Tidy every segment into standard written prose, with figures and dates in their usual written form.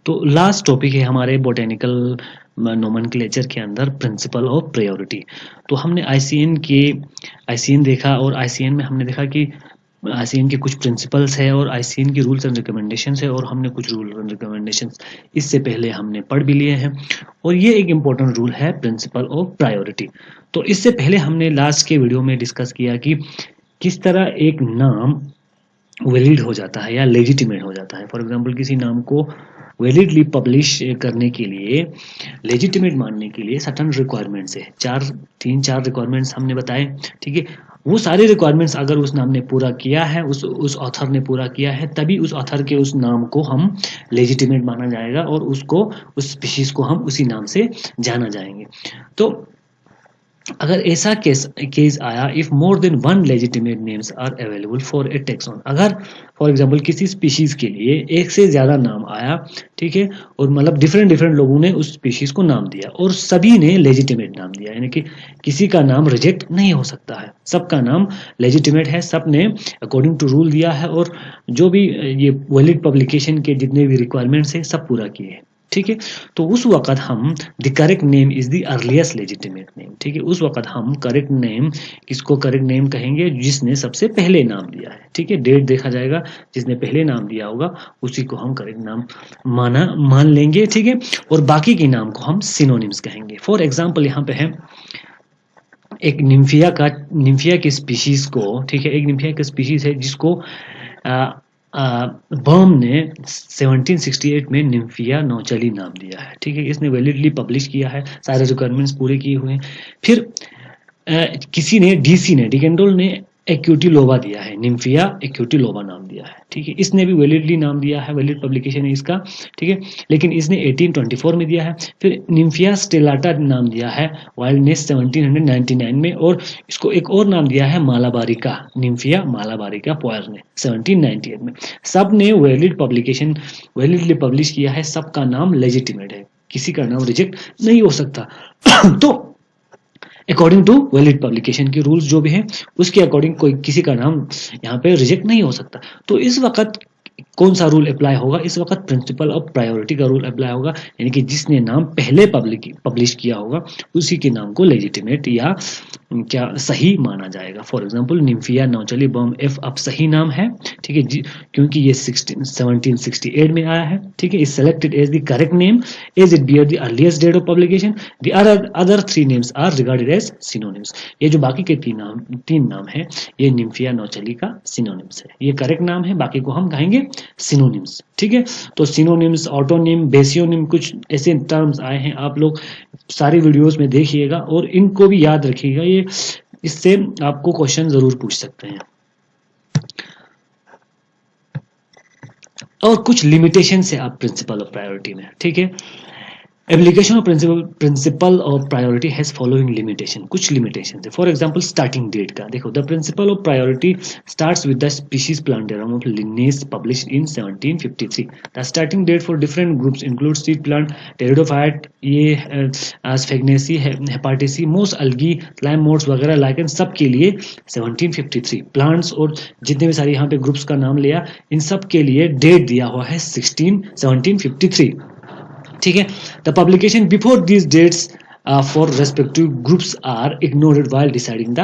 तो last topic है हमारे बोटेनिकल नोमेनक्लेचर के अंदर प्रिंसिपल ऑफ प्रायोरिटी। तो हमने आईसीएन देखा और आईसीएन में हमने देखा कि आईसीएन के कुछ प्रिंसिपल्स है और आईसीएन की रूल्स एंड रिकमेंडेशंस है, और हमने कुछ रूल एंड रिकमेंडेशंस इससे पहले हमने पढ़ भी लिए हैं। और ये एक इम्पोर्टेंट रूल है प्रिंसिपल ऑफ प्रायोरिटी। तो इससे पहले हमने लास्ट के वीडियो में डिस्कस किया कि किस तरह एक नाम वैलिड हो जाता है या लेजिटिमेट हो जाता है। फॉर एग्जांपल किसी नाम को वैलिडली पब्लिश करने के लिए, लेजिटिमेट मानने के लिए सर्टन रिक्वायरमेंट्स है, तीन चार रिक्वायरमेंट्स हमने बताए। ठीक है, वो सारे रिक्वायरमेंट्स अगर उस नाम ने पूरा किया है, उस ऑथर ने पूरा किया है, तभी उस ऑथर के उस नाम को हम लेजिटिमेट माना जाएगा और उसको, उस स्पीशीज को हम उसी नाम से जाना जाएंगे। तो अगर ऐसा केस आया, if more than one legitimate names are available for a taxon, अगर फॉर एग्जांपल किसी स्पीशीज के लिए एक से ज्यादा नाम आया, ठीक है, और मतलब डिफरेंट लोगों ने उस स्पीशीज को नाम दिया और सभी ने लेजिटिमेट नाम दिया, यानी कि किसी का नाम रिजेक्ट नहीं हो सकता है, सबका नाम लेजिटिमेट है, सब ने अकॉर्डिंग टू रूल दिया है और जो भी ये वैलिड पब्लिकेशन के जितने भी रिक्वायरमेंट्स है सब पूरा किए हैं। ठीक है, तो उस वक्त हम the correct name is the earliest legitimate name. ठीक है, उस वक्त हम करेक्ट नेम, किसको करेक्ट नेम कहेंगे? जिसने सबसे पहले नाम दिया है। ठीक है, डेट देखा जाएगा, जिसने पहले नाम दिया होगा उसी को हम करेक्ट नाम मान लेंगे। ठीक है, और बाकी के नाम को हम सिनोनिम्स कहेंगे। फॉर एग्जाम्पल यहाँ पे है एक निम्फिया की स्पीशीज को, ठीक है, एक निम्फिया की स्पीशीज है जिसको बर्म ने 1768 में निम्फिया नौचली नाम दिया है। ठीक है, इसने वैलिडली पब्लिश किया है, सारे रिक्वायरमेंट्स पूरे किए हुए हैं। फिर किसी ने, डिकेंडोल ने एक्यूटिलोबा दिया है, निम्फिया एक्यूटिलोबा नाम दिया है। ठीक है, इसने भी वैलिडली नाम दिया है, वैलिड पब्लिकेशन है इसका। ठीक है, लेकिन इसने 1824 में दिया है। फिर निम्फिया स्टेलाटा नाम दिया है वाइल्ड ने 1799 में, और इसको एक और नाम दिया है मालाबारिका, निम्फिया मालाबारिका पॉयर ने 1798 में। सब ने वैलिडली पब्लिश किया है, सबका नाम लेजिटिमेट है, किसी का नाम रिजेक्ट नहीं हो सकता। तो अकॉर्डिंग टू वैलिड पब्लिकेशन के रूल्स जो भी है उसके अकॉर्डिंग कोई किसी का नाम यहाँ पे रिजेक्ट नहीं हो सकता। तो इस वक्त कौन सा रूल अप्लाई होगा? इस वक्त प्रिंसिपल ऑफ प्रायोरिटी का रूल अप्लाई होगा, यानी कि जिसने नाम पहले पब्लिश किया होगा उसी के नाम को लेजिटिमेट या क्या सही माना जाएगा। फॉर एग्जांपल निम्फिया नौचली बर्म एफ अब सही नाम है, ठीक है, क्योंकि ये 1768 में आया है। ठीक है, is selected as the correct name as it bear the earliest date of publication. The other three names are regarded as synonyms. ये जो बाकी के तीन नाम है, ये निम्फिया नौचली का सिनोनिम्स है, ये करेक्ट नाम है, बाकी को हम कहेंगे सिनोनिम्स। ठीक है, तो सिनोनिम्स, ऑटोनिम, बेसियोनिम, कुछ ऐसे टर्म्स आए हैं, आप लोग सारी वीडियोस में देखिएगा और इनको भी याद रखिएगा, ये इससे आपको क्वेश्चन जरूर पूछ सकते हैं। और कुछ लिमिटेशन है आप प्रिंसिपल ऑफ प्रायोरिटी में। ठीक है, application of principle of priority has following limitation, कुछ लिमिटेशन है। फॉर एग्जांपल स्टार्टिंग डेट का देखो, the principle of priority starts with the Species Plantarum of Linnaeus published in 1753। The starting date for different groups include seed plant, pteridophyte, ये Sphagnaceae, Hepaticae, moss algae, slime moulds वगैरह lichen, सब के लिए 1753 plants और जितने भी सारे यहाँ पे ग्रुप्स का नाम लिया, इन सब के लिए डेट दिया हुआ है 1753। ठीक है, the publication before these dates for respective groups are ignored while deciding the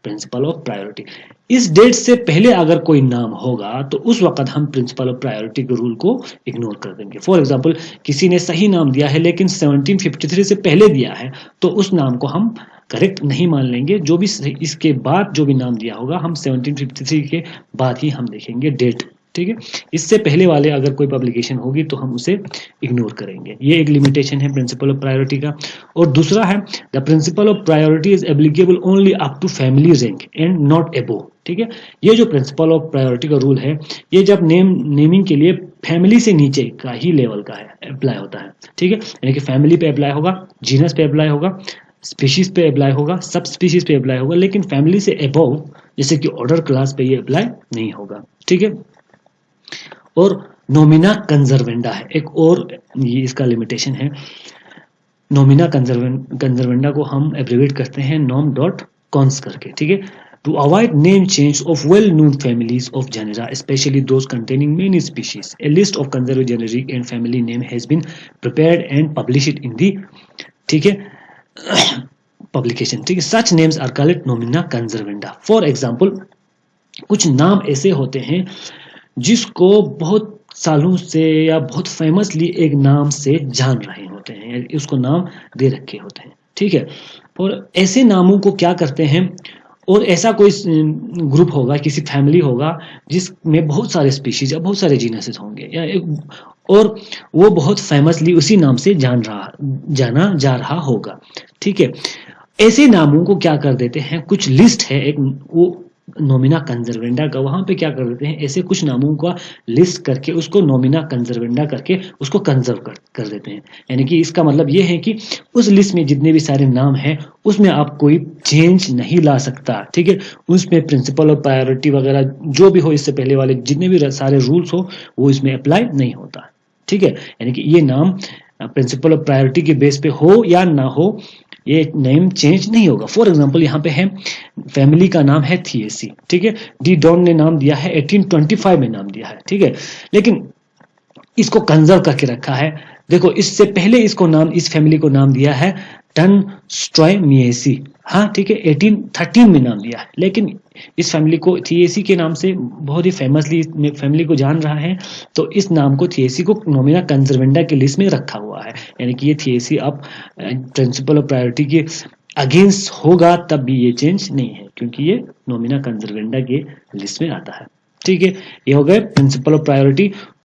principle of priority. इस डेट से पहले अगर कोई नाम होगा तो उस वक्त हम प्रिंसिपल ऑफ प्रायोरिटी के रूल को इग्नोर कर देंगे। फॉर एग्जांपल किसी ने सही नाम दिया है लेकिन 1753 से पहले दिया है, तो उस नाम को हम करेक्ट नहीं मान लेंगे। जो भी इसके बाद जो भी नाम दिया होगा, हम 1753 के बाद ही हम देखेंगे डेट। ठीक है, इससे पहले वाले अगर कोई पब्लिकेशन होगी तो हम उसे इग्नोर करेंगे। ये एक लिमिटेशन है प्रिंसिपल ऑफ प्रायोरिटी का। और दूसरा है, the principle of priority is applicable only up to family rank and not above. ठीक है, ये जो प्रिंसिपल ऑफ प्रायोरिटी का रूल है, ये जब नेमिंग के लिए फैमिली से नीचे का ही लेवल का है, अप्लाई होता है। ठीक है, यानी कि फैमिली पे अप्लाई होगा, जीनस पे अप्लाई होगा, स्पीशीज पे अप्लाई होगा, सब स्पीशीज पे अप्लाई होगा, लेकिन फैमिली से अबोव जैसे कि ऑर्डर क्लास पे ये अप्लाई नहीं होगा। ठीक है, और नोमिना कंजर्वेंडा है एक और, ये इसका लिमिटेशन है। नोमिना कंजर्वेंडा को हम एब्रिवेट करते हैं नॉम डॉट कॉन्स करके। ठीक है, To avoid name change of well-known families of genera, especially those containing many species, a list of conserved generic and family name has been prepared and published in the ठीक है publication. ठीक है, such names are called nomina conservanda. For example, कुछ नाम ऐसे होते हैं जिसको बहुत सालों से या बहुत फेमसली एक नाम से जान रहे होते हैं, उसको नाम दे रखे होते हैं. ठीक है, और ऐसे नामों को क्या करते हैं, और ऐसा कोई ग्रुप होगा, किसी फैमिली होगा जिसमें बहुत सारे स्पीशीज या बहुत सारे जीनसेस होंगे या और वो बहुत फेमसली उसी नाम से जाना जा रहा होगा. ठीक है, ऐसे नामों को क्या कर देते हैं, कुछ लिस्ट है एक वो नोमिना कंजर्वेंडा का, वहां पे क्या कर देते हैं, ऐसे कुछ नामों का लिस्ट करके उसको नोमिना कंजर्वेंडा करके उसको कंजर्व कर देते हैं. यानी कि इसका मतलब ये है कि उस लिस्ट में जितने भी सारे नाम हैं उसमें आप कोई चेंज नहीं ला सकता. ठीक है, उसमें प्रिंसिपल ऑफ प्रायोरिटी वगैरह जो भी हो, इससे पहले वाले जितने भी सारे रूल्स हो वो इसमें अप्लाई नहीं होता. ठीक है, यानी कि ये नाम प्रिंसिपल ऑफ प्रायोरिटी के बेस पे हो या ना हो, ये नेम चेंज नहीं होगा. फॉर एग्जांपल यहाँ पे है फैमिली का नाम है थिएसी. ठीक है, डी डॉन ने नाम दिया है 1825 में नाम दिया है. ठीक है, लेकिन इसको कंजर्व करके रखा है. देखो, इससे पहले इसको नाम, इस फैमिली को नाम दिया है टनस्ट्रॉयमिएसी. हाँ ठीक है, 1813 में नाम दिया है, लेकिन इस फैमिली को थिएसी के नाम से बहुत ही फेमसली फैमिली को जान रहा है, तो इस नाम को थिएसी को नोमिना कंजर्वेंडा के लिस्ट में रखा हुआ है. यानी कि ये थिएसी अब प्रिंसिपल ऑफ प्रायोरिटी के अगेंस्ट होगा तब भी ये चेंज नहीं है, क्योंकि ये नोमिना कंजर्वेंडा के लिस्ट में आता है. ठीक है, ये हो गए प्रिंसिपल ऑफ प्रायोरिटी.